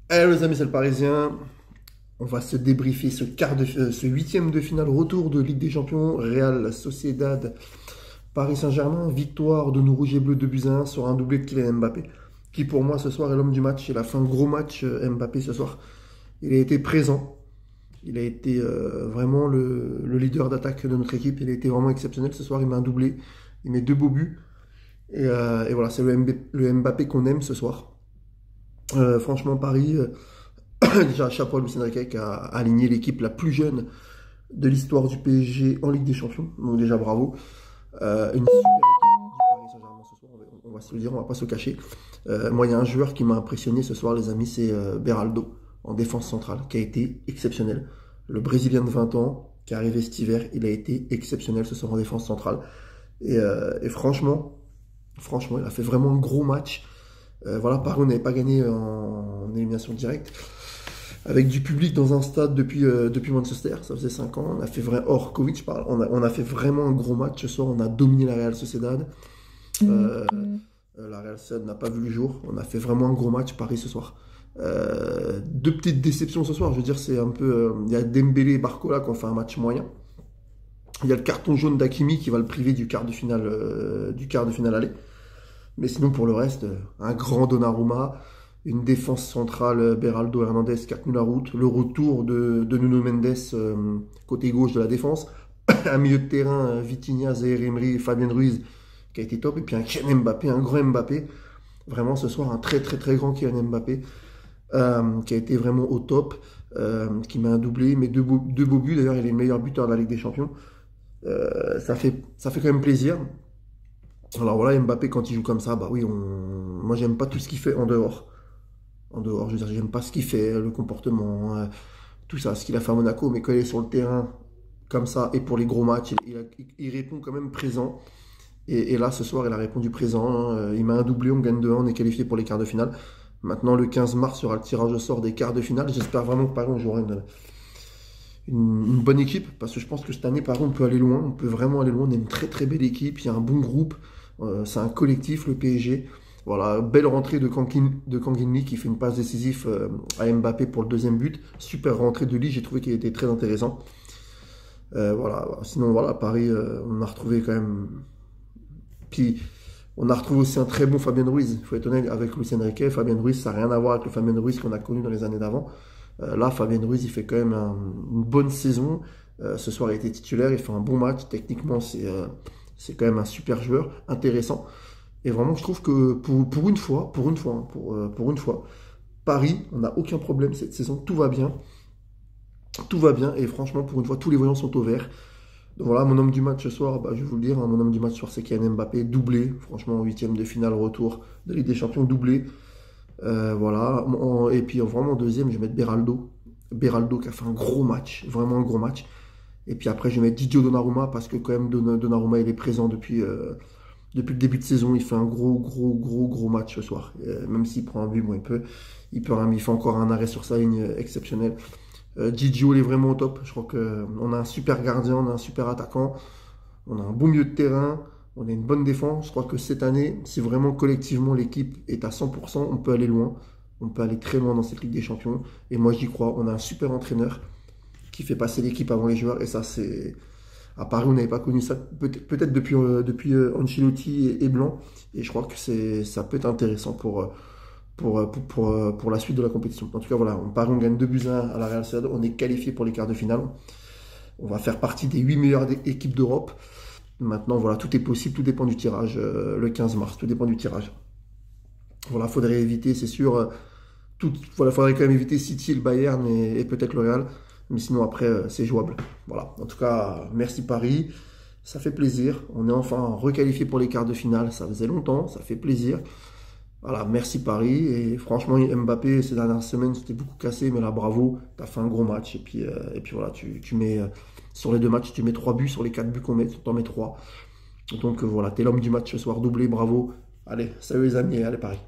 Allez les amis, c'est le Parisien. On va se débriefer ce huitième de finale retour de Ligue des Champions. Real Sociedad, Paris Saint-Germain, victoire de nos rouges et bleus 2-1 sur un doublé de Kylian Mbappé, qui pour moi ce soir est l'homme du match. Il a fait un gros match Mbappé ce soir. Il a été présent. Il a été vraiment le leader d'attaque de notre équipe. Il a été vraiment exceptionnel ce soir. Il met un doublé. Il met deux beaux buts. Et voilà, c'est le Mbappé qu'on aime ce soir. Franchement, Paris. Déjà, chapeau à Luis Enrique qui a aligné l'équipe la plus jeune de l'histoire du PSG en Ligue des Champions. Donc déjà, bravo. Une super équipe du Paris Saint-Germain ce soir, on va se le dire, on va pas se cacher. Moi, il y a un joueur qui m'a impressionné ce soir, les amis, c'est Beraldo, en défense centrale, qui a été exceptionnel. Le Brésilien de 20 ans, qui est arrivé cet hiver, il a été exceptionnel ce soir en défense centrale. Et franchement, il a fait vraiment un gros match. Voilà, Paris n'avait pas gagné en élimination directe. Avec du public dans un stade depuis Manchester, ça faisait 5 ans. On a fait hors Covid, je parle. On a fait vraiment un gros match ce soir. On a dominé la Real Sociedad. La Real Sociedad n'a pas vu le jour. On a fait vraiment un gros match Paris ce soir. Deux petites déceptions ce soir. Je veux dire, c'est un peu. Il y a Dembélé et Barcola qui ont fait un match moyen. Il y a le carton jaune d'Hakimi qui va le priver du quart de finale aller. Mais sinon, pour le reste, un grand Donnarumma, une défense centrale, Beraldo Hernandez qui a tenu la route, le retour de Nuno Mendes, côté gauche de la défense, un milieu de terrain, Vitinha, Zaïre Emery, Fabien Ruiz, qui a été top, et puis un Kylian Mbappé, un grand Mbappé. Vraiment, ce soir, un très très très grand Kylian Mbappé, qui a été vraiment au top, qui met un doublé, mais deux beaux buts. D'ailleurs, il est le meilleur buteur de la Ligue des Champions. Ça fait quand même plaisir. Alors voilà, Mbappé, quand il joue comme ça, bah oui, moi j'aime pas tout ce qu'il fait en dehors. En dehors, je veux dire, j'aime pas ce qu'il fait, le comportement, tout ça, ce qu'il a fait à Monaco, mais quand il est sur le terrain comme ça, et pour les gros matchs, il répond quand même présent. Et là, ce soir, il a répondu présent, hein. Il met un doublé, on gagne 2-1, on est qualifié pour les quarts de finale. Maintenant, le 15 mars sera le tirage au sort des quarts de finale. J'espère vraiment que Paris, on jouera une bonne équipe, parce que je pense que cette année, Paris, on peut aller loin, on peut vraiment aller loin. On est une très très belle équipe, il y a un bon groupe, c'est un collectif, le PSG. Voilà, belle rentrée de Kangin Lee qui fait une passe décisive à Mbappé pour le deuxième but. Super rentrée de Lee, j'ai trouvé qu'il était très intéressant. Voilà, sinon voilà, Paris, on a retrouvé quand même. Puis on a retrouvé aussi un très bon Fabien Ruiz. Il faut être honnête avec Luis Enrique. Fabien Ruiz, ça n'a rien à voir avec le Fabien Ruiz qu'on a connu dans les années d'avant. Là, Fabien Ruiz, il fait quand même une bonne saison. Ce soir, il a été titulaire, il fait un bon match. Techniquement, c'est quand même un super joueur, intéressant. Et vraiment, je trouve que pour une fois, pour une fois, Paris, on n'a aucun problème cette saison, tout va bien. Tout va bien, et franchement, pour une fois, tous les voyants sont au vert. Donc voilà, mon homme du match ce soir, bah, je vais vous le dire, hein, mon homme du match ce soir, c'est Kylian Mbappé, doublé. Franchement, en huitième de finale, retour de Ligue des Champions, doublé. Voilà, et puis vraiment en deuxième, je vais mettre Beraldo. Beraldo qui a fait un gros match, vraiment un gros match. Et puis après, je vais mettre Didio Donnarumma, parce que quand même, Donnarumma, il est présent depuis le début de saison. Il fait un gros match ce soir. Même s'il prend un but, bon, il fait encore un arrêt sur sa ligne exceptionnel. Didio, il est vraiment au top. Je crois qu'on a un super gardien, on a un super attaquant, on a un bon milieu de terrain, on a une bonne défense. Je crois que cette année, si vraiment collectivement l'équipe est à 100%, on peut aller loin. On peut aller très loin dans cette Ligue des Champions. Et moi, j'y crois. On a un super entraîneur qui fait passer l'équipe avant les joueurs. Et ça, c'est. À Paris, on n'avait pas connu ça. Peut-être depuis Ancelotti et Blanc. Et je crois que ça peut être intéressant pour la suite de la compétition. En tout cas, voilà, Paris, on gagne 2-1 à la Real Sociedad. On est qualifié pour les quarts de finale. On va faire partie des 8 meilleures équipes d'Europe. Maintenant, voilà, tout est possible, tout dépend du tirage le 15 mars, tout dépend du tirage. Voilà, faudrait éviter, c'est sûr, voilà, faudrait quand même éviter City, le Bayern et peut-être le Real, mais sinon après, c'est jouable. Voilà, en tout cas, merci Paris, ça fait plaisir. On est enfin requalifié pour les quarts de finale, ça faisait longtemps, ça fait plaisir. Voilà, merci Paris, et franchement, Mbappé, ces dernières semaines, c'était beaucoup cassé, mais là, bravo, tu as fait un gros match, et puis voilà, tu mets, sur les deux matchs, tu mets 3 buts, sur les 4 buts qu'on met, tu en mets 3. Donc voilà, t'es l'homme du match ce soir, doublé, bravo. Allez, salut les amis, allez Paris.